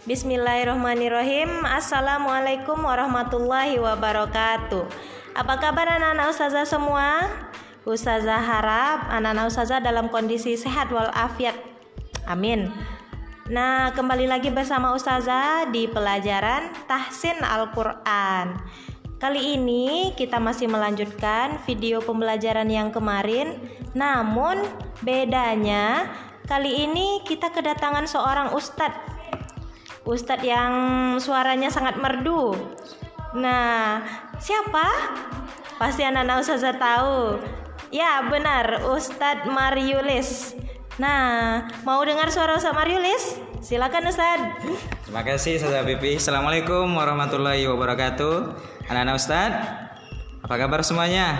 Bismillahirrahmanirrahim. Assalamualaikum warahmatullahi wabarakatuh. Apa kabar anak-anak ustazah semua? Ustazah harap anak-anak ustazah dalam kondisi sehat walafiat. Amin. Nah, kembali lagi bersama ustazah di pelajaran Tahsin Al-Quran. Kali ini kita masih melanjutkan video pembelajaran yang kemarin. Namun bedanya kali ini kita kedatangan seorang ustadz yang suaranya sangat merdu. Nah, siapa? Pasti anak-anak ustazah tahu. Ya, benar, Ustadz Mariulis. Nah, mau dengar suara Ustadz Mariulis? Silakan Ustadz. Terima kasih Ustazah Pipi. Assalamualaikum warahmatullahi wabarakatuh. Anak-anak Ustadz, apa kabar semuanya?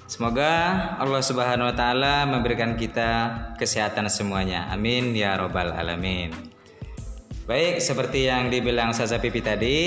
Semoga Allah Subhanahu wa taala memberikan kita kesehatan semuanya. Amin ya robbal alamin. Baik, seperti yang dibilang Ustazah Pipi tadi,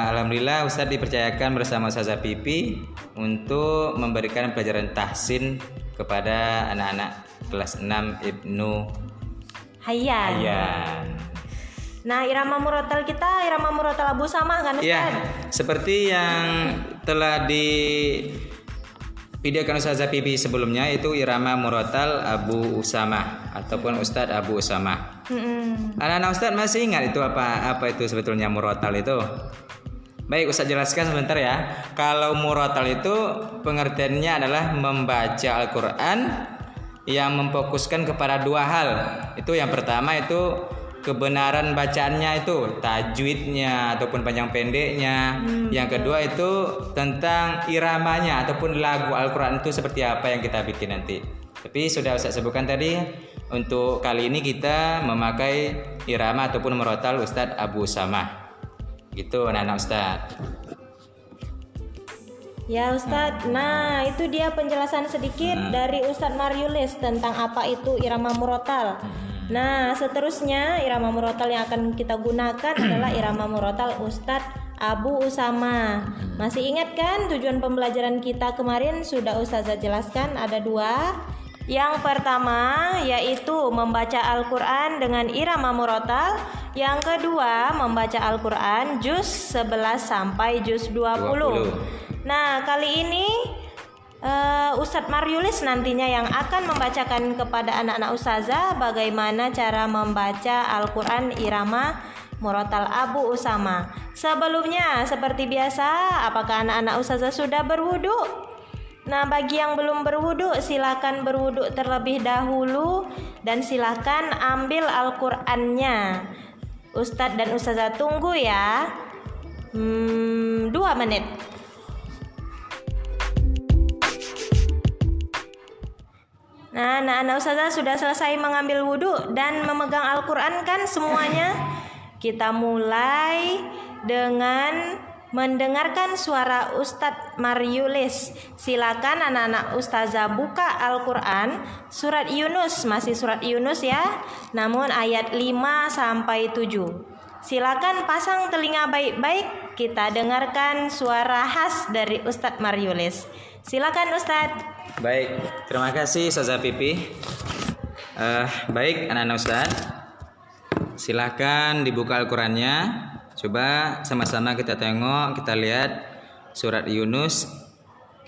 alhamdulillah Ustadz dipercayakan bersama Ustazah Pipi untuk memberikan pelajaran tahsin kepada anak-anak kelas 6 Ibnu Hayyan. Nah, irama murotal kita irama murotal Abu Usamah kan Ustaz? Iya, seperti yang telah di videokan Ustazah Pipi sebelumnya, itu irama murotal Abu Usamah ataupun Ustadz Abu Usamah. Anak-anak Ustadz masih ingat itu apa itu sebetulnya murotal itu? Baik, Ustadz jelaskan sebentar ya. Kalau murotal itu pengertiannya adalah membaca Al-Quran yang memfokuskan kepada dua hal. Itu yang pertama itu kebenaran bacaannya, itu tajwidnya ataupun panjang pendeknya. Yang kedua itu tentang iramanya ataupun lagu Al-Quran itu seperti apa yang kita bikin nanti. Tapi sudah Ustaz sebutkan tadi, untuk kali ini kita memakai irama ataupun murotal Ustadz Abu Usamah. Gitu anak-anak Ustadz. Ya Ustadz, nah itu dia penjelasan sedikit dari Ustadz Mariulis tentang apa itu irama murotal. Nah, seterusnya irama murotal yang akan kita gunakan adalah irama murotal Ustadz Abu Usamah. Masih ingat kan tujuan pembelajaran kita kemarin sudah Ustazah jelaskan, ada dua. Yang pertama yaitu membaca Al-Quran dengan irama murotal. Yang kedua membaca Al-Quran juz 11 sampai juz 20. Nah, kali ini Ustadz Mariulis nantinya yang akan membacakan kepada anak-anak ustazah bagaimana cara membaca Al-Quran irama murotal Abu Usamah. Sebelumnya seperti biasa, apakah anak-anak ustazah sudah berwudu? Nah, bagi yang belum berwudu silakan berwudu terlebih dahulu dan silakan ambil Al-Qurannya. Ustadz dan ustazah tunggu ya 2 menit. Nah, anak-anak ustazah sudah selesai mengambil wudhu dan memegang Al-Quran kan semuanya? Kita mulai dengan mendengarkan suara Ustadz Mariulis. Silakan anak-anak ustazah buka Al-Quran surat Yunus, masih surat Yunus ya, namun ayat 5 sampai 7. Silakan pasang telinga baik-baik, kita dengarkan suara khas dari Ustadz Mariulis. Silakan Ustadz. Baik, terima kasih Ustazah Pipi. Baik anak-anak Ustadz, silakan dibuka Al-Qurannya. Coba sama-sama kita tengok, kita lihat surat Yunus.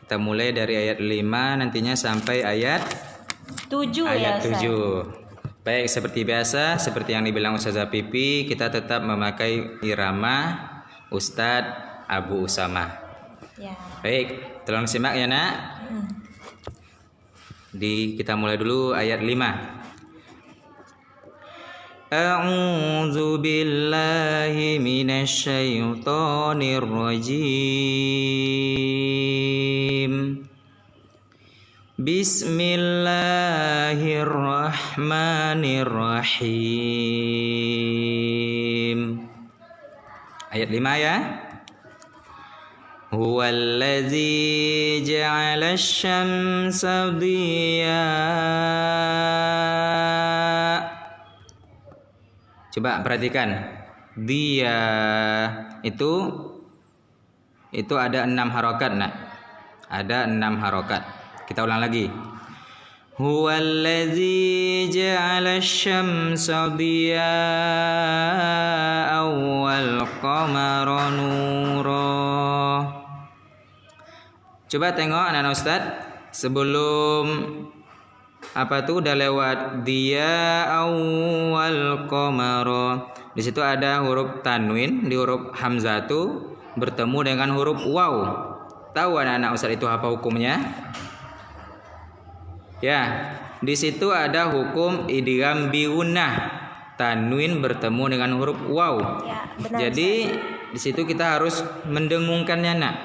Kita mulai dari ayat 5 nantinya sampai ayat 7 ayat ya, 7. Baik, seperti biasa, seperti yang dibilang Ustazah Pipi, kita tetap memakai irama Ustadz Abu Usamah ya. Baik, tolong simak ya nak. Kita mulai dulu ayat 5. A'udzu billahi minasy syaithanir rajim. Bismillahirrahmanirrahim. Ayat 5 ya. Huwallazi ja'ala asy-syamsa diya. Coba perhatikan. Dia itu ada 6 harokat nak. Ada 6 harokat. Kita ulang lagi. Huwallazi ja'ala asy-syamsa diya'an wal qamara nura. Coba tengok anak-anak Ustaz, sebelum apa tuh udah lewat diya'an wal qamara. Di situ ada huruf tanwin, di huruf hamzah tuh bertemu dengan huruf waw. Tahu anak-anak Ustaz itu apa hukumnya? Ya, di situ ada hukum idgham bi gunnah. Tanwin bertemu dengan huruf waw. Ya, benar. Jadi di situ kita harus mendengungkannya, Nak.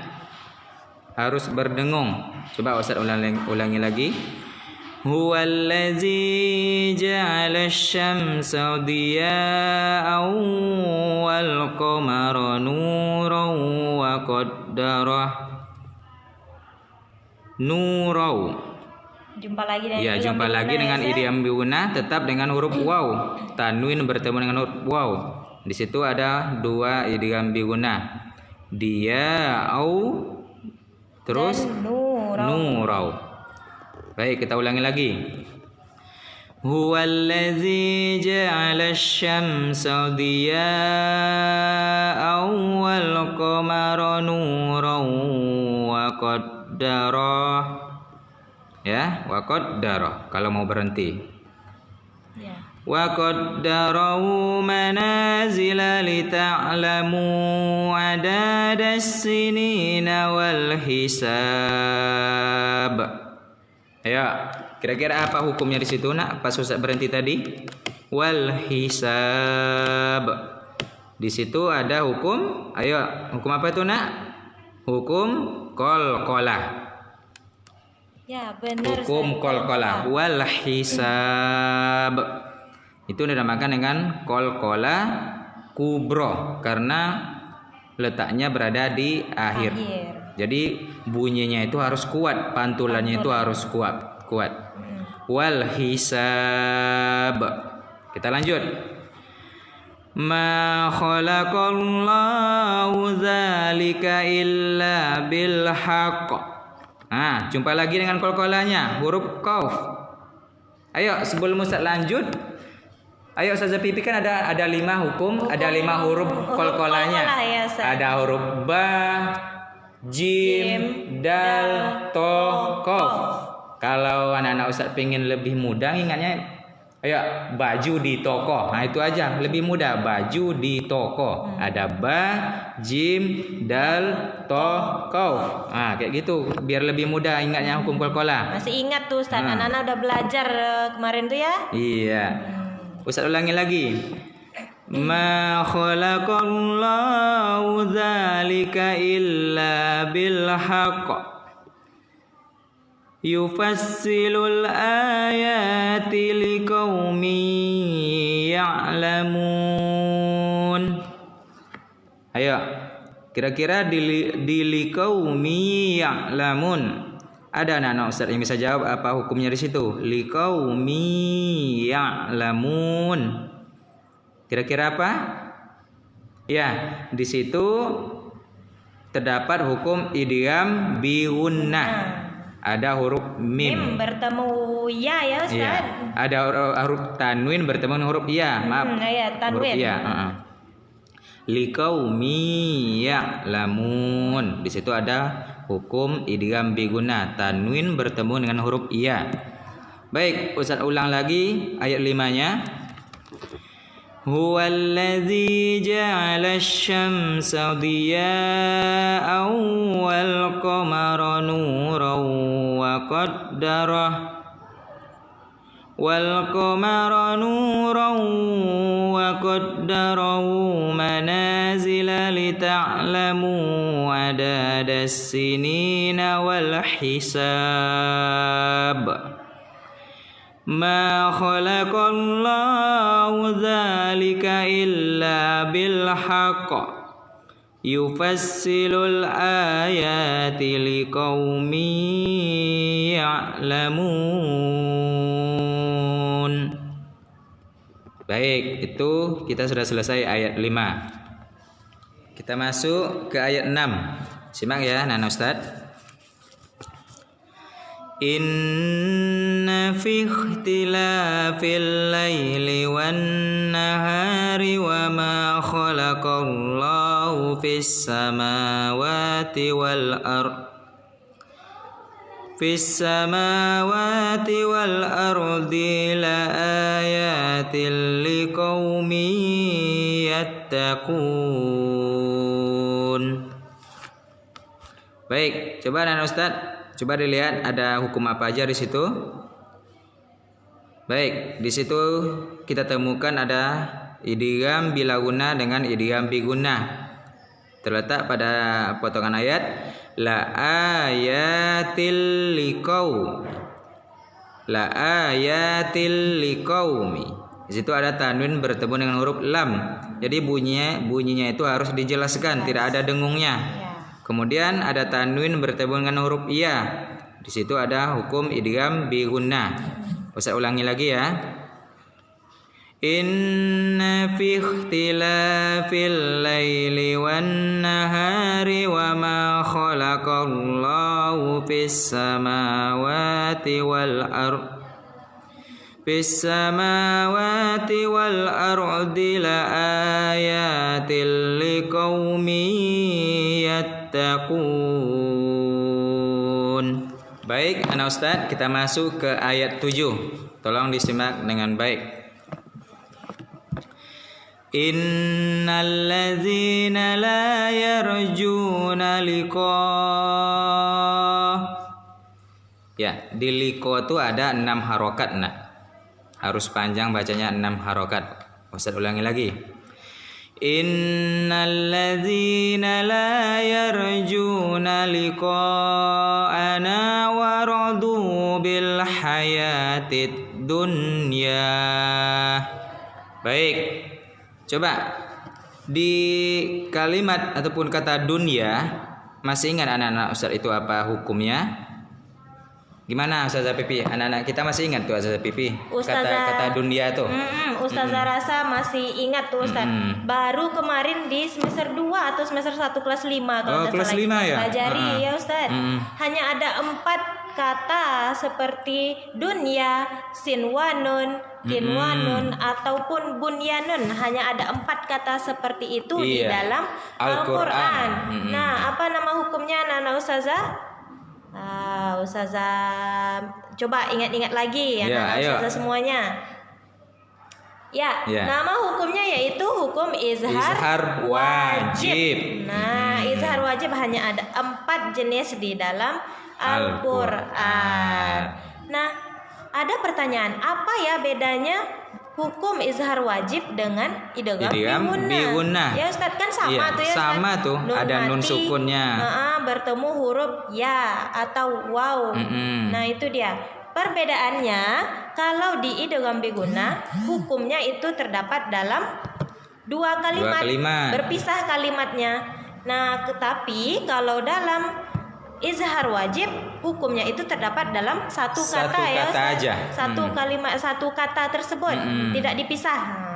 Harus berdengung. Coba Ustaz ulangi lagi. Huwallazi ja'ala asy-syamsa diya'an wal qamara nuran wa qaddarah nurau. Jumpa lagi dengan Ya, jumpa lagi dengan idgham bi gunnah, tetap dengan huruf waw. Tanwin bertemu dengan huruf waw. Di situ ada dua idgham bi gunnah. Dia au terus nurau. Baik, kita ulangi lagi. Huwallazi ja'ala asy-syamsa diya'an wal qamara nuran wa qaddarah. Ya, wa qaddara kalau mau berhenti. Ya. Wa qaddarahu manazila lita'lamu adadas sinina wal hisab. Ayo, kira-kira apa hukumnya di situ, Nak? Pas Ustaz berhenti tadi. Wal hisab. Di situ ada hukum. Ayo, hukum apa itu, Nak? Hukum qalqalah. Ya, benar. Hukum qalqalah wal hisab. Itu dinamakan dengan qalqalah kubro karena letaknya berada di akhir. Jadi bunyinya itu harus kuat, pantulannya itu harus kuat. Wal hisab. Kita lanjut. Ma khalaqallahu dzalika illa bil haqq. Nah, jumpa lagi dengan qalqalahnya, huruf qaf. Ayo, sebelum Ustaz lanjut, ayo Ustaz Pipi kan ada 5 hukum, ada 5 huruf qalqalahnya. Ya, ada huruf ba, jim, dal, to, qaf. Kalau anak-anak Ustaz pengen lebih mudah ingatnya, ayo baju di toko. Nah, itu aja, lebih mudah, baju di toko. Ada ba, jim, dal, to, qaf. Nah, kayak gitu biar lebih mudah ingatnya hukum qalqalah. Masih ingat tuh Ustaz, anak-anak udah belajar kemarin tuh ya? Iya. Ustaz ulangi lagi. Ma khalaqallahu dzalika illa bil haqq. Yufassilul ayati liqaumin ya'lamun. Ayo, kira-kira di liqaumin ya'lamun. Ada anak-anak Ustaz yang bisa jawab apa hukumnya di situ? Liqaumin ya'lamun. Kira-kira apa? Ya, di situ terdapat hukum idgham bi gunnah. Ada huruf mim bertemu ya Ustaz. Iya. Ada huruf tanwin bertemu dengan huruf ya. Maaf. Ya, tanwin. Huruf ya. Liqaumi ya'lamun. Di situ ada hukum idgham bi gunnah. Tanwin bertemu dengan huruf ya. Baik, Ustaz ulang lagi ayat 5-nya. Huwallazi ja'ala asy-syamsa diya'an wal qamara nuran wa qaddarahu manazila lita'lamu adadas sinina wal hisab. Ma khalaqallahu dzalika illa bil haqq. Yufassilul ayati liqaumin ya'lamun. Baik, itu kita sudah selesai ayat 5. Kita masuk ke ayat 6. Simak ya, Nana Ustaz. Inna fi ikhtilafil laili wan nahari wa ma khalaqallahu fis samawati wal ardh fis samawati wal ardi la ayatin liqaumin yattaqun. Baik, coba anak Ustaz, coba dilihat ada hukum apa aja di situ. Baik, di situ kita temukan ada idgham bila guna dengan idgham bi guna. Terletak pada potongan ayat la ayatil liqaumi. Di situ ada tanwin bertemu dengan huruf lam. Jadi bunyinya itu harus dijelaskan, tidak ada dengungnya. Kemudian ada tanwin bertemu dengan huruf iya. Di situ ada hukum idgham bi gunnah. Saya ulangi lagi ya. Inna fi ikhtilafil laili wan nahari wa ma khalaqallahu fis samawati wal ardh fis samawati wal ardi la ayatil liqaumin yattaqun. Baik, anak Ustaz, kita masuk ke ayat 7. Tolong disimak dengan baik. Innal ladzina la yarjuna Ya, di liqa itu ada 6 harokat nak. Harus panjang bacanya 6 harokat. Ustaz ulangi lagi. Innal ladzina la yarjuna liqa'ana wa radu bil hayatid dunya. Baik. Coba di kalimat ataupun kata dunia, masih ingat anak-anak Ustaz itu apa hukumnya? Gimana Ustazah Pipi? Anak-anak kita masih ingat tuh Ustazah Pipi? Kata dunia tuh. Ustazah rasa masih ingat tuh Ustaz. Baru kemarin di semester 2 atau semester 1 kelas 5 kalau kelas 5 ya? Pelajari ya Ustaz. Hanya ada 4 kata seperti dunia, sinwanun, kinwanun ataupun bunyanun. Hanya ada 4 kata seperti itu di dalam Al-Quran. Nah, apa nama hukumnya anak-anak Ustazah? Ustazah coba ingat-ingat lagi ya, Ustazah semuanya. Nama hukumnya yaitu hukum izhar wajib. Nah, izhar wajib hanya ada 4 jenis di dalam Al-Quran. Nah, ada pertanyaan, apa ya bedanya hukum izhar wajib dengan idgham bi gunnah? Ya Ustaz, kan sama tuh ya Ustaz. Sama tuh, ada nun sukunnya. Bertemu huruf ya atau waw. Nah, itu dia. Perbedaannya, kalau di idgham bi gunnah, hukumnya itu terdapat dalam 2 kalimat. Berpisah kalimatnya. Nah, tetapi kalau dalam izhar wajib, hukumnya itu terdapat dalam satu kata ya Ustaz. Satu kalimat, satu kata tersebut tidak dipisah.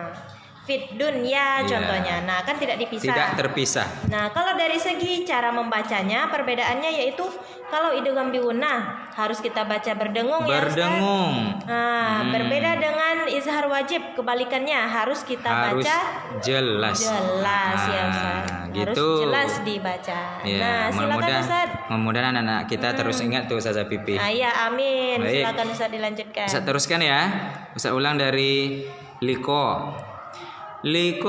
Fit dunya contohnya. Nah, kan tidak dipisah. Tidak terpisah. Nah, kalau dari segi cara membacanya, perbedaannya yaitu kalau idgham bi gunnah harus kita baca berdengung ya Ustaz. Nah, berbeda dengan izhar wajib, kebalikannya harus kita baca jelas ya Ustaz. Harus jelas dibaca. Ya, nah, silakan Ustaz. Mudah-mudahan anak-anak kita terus ingat tuh Ustazah Pipi. Ya, amin. Baik. Silakan Ustaz dilanjutkan. Ustaz teruskan ya. Ustaz ulang dari liqa. Liqa'ana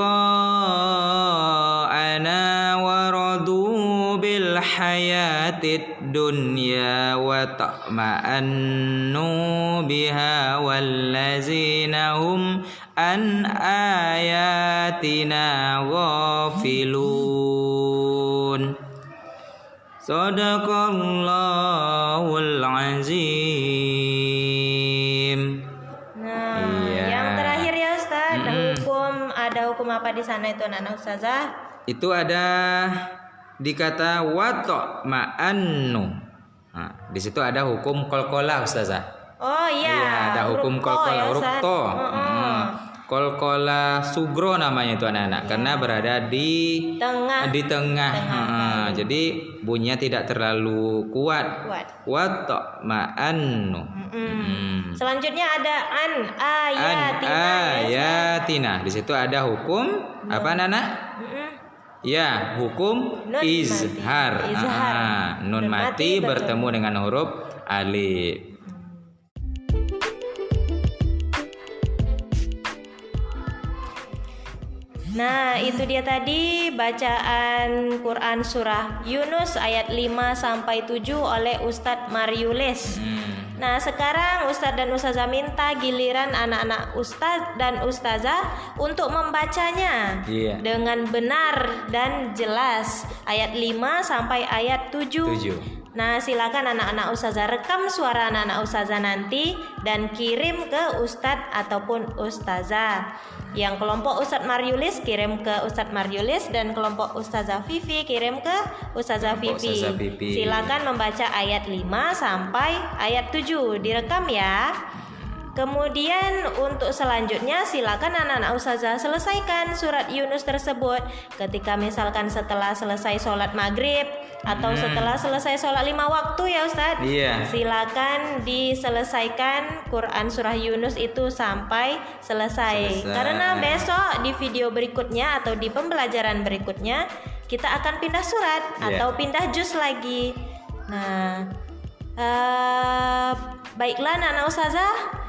wa radu bil hayatid dunya wa ta'ma'annu biha wallazina hum an ayatina ghafilun. Sadaqallahul azim. Ada hukum apa di sana itu anak Ustazah? Itu ada di kata wato ma'annu. Nah, di situ ada hukum qalqalah Ustazah. Oh iya. Ada hukum qalqalah, huruf to. Kolkola sugro namanya itu anak-anak, karena berada di tengah. Jadi bunyinya tidak terlalu kuat. Wa ta'ma'annu. Selanjutnya ada ayatina. Di situ ada hukum apa anak-anak? Ya, hukum izhar. Nun mati bertemu dengan huruf alif. Nah, itu dia tadi bacaan Quran surah Yunus ayat 5 sampai 7 oleh Ustadz Mariulis. Nah, sekarang Ustadz dan Ustazah minta giliran anak-anak Ustadz dan Ustazah untuk membacanya dengan benar dan jelas ayat 5 sampai ayat 7. Nah, silakan anak-anak Ustazah rekam suara anak-anak Ustazah nanti dan kirim ke Ustadz ataupun Ustazah. Yang kelompok Ustadz Mariulis kirim ke Ustadz Mariulis, dan kelompok Ustazah Vivi kirim ke Ustazah Vivi. Silakan membaca ayat 5 sampai ayat 7, direkam ya. Kemudian untuk selanjutnya silakan anak-anak Ustazah selesaikan surat Yunus tersebut ketika misalkan setelah selesai sholat maghrib atau setelah selesai sholat 5 waktu ya Ustadz. Silakan diselesaikan Quran surah Yunus itu sampai selesai. Karena besok di video berikutnya atau di pembelajaran berikutnya kita akan pindah surat atau pindah juz lagi. Nah, baiklah anak-anak Ustazah.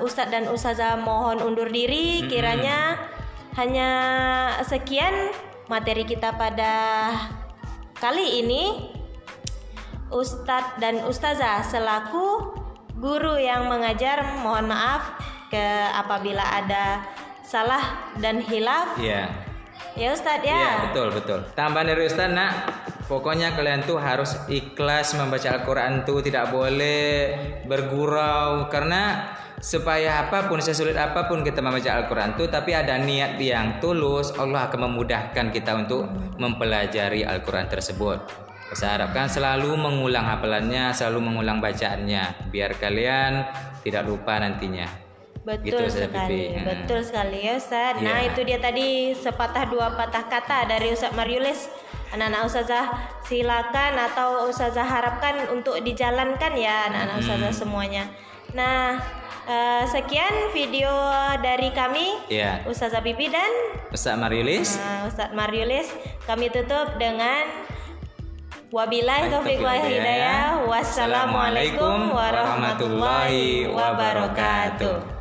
Ustadz dan Ustazah mohon undur diri. Kiranya hanya sekian materi kita pada kali ini. Ustadz dan Ustazah selaku guru yang mengajar mohon maaf apabila ada salah dan hilaf. Ya Ustadz ya. Iya, betul. Tambahan dari Ustadz nak, pokoknya kalian tuh harus ikhlas membaca Al-Quran tuh, tidak boleh bergurau, karena supaya apapun, sesulit apapun kita membaca Al-Quran tuh, tapi ada niat yang tulus, Allah akan memudahkan kita untuk mempelajari Al-Quran tersebut. Saya harapkan selalu mengulang hafalannya, selalu mengulang bacaannya, biar kalian tidak lupa nantinya. Betul sekali ya Ustaz. Nah, itu dia tadi sepatah dua patah kata dari Ustaz Mariulis. Anak-anak Ustazah silakan atau Ustazah harapkan untuk dijalankan ya anak-anak Ustazah semuanya. Nah, sekian video dari kami, Ustazah Bibi dan Ustaz Mariulis. Ustaz Mariulis, kami tutup dengan wabillahi taufiq wal hidayah. Wassalamualaikum warahmatullahi wabarakatuh.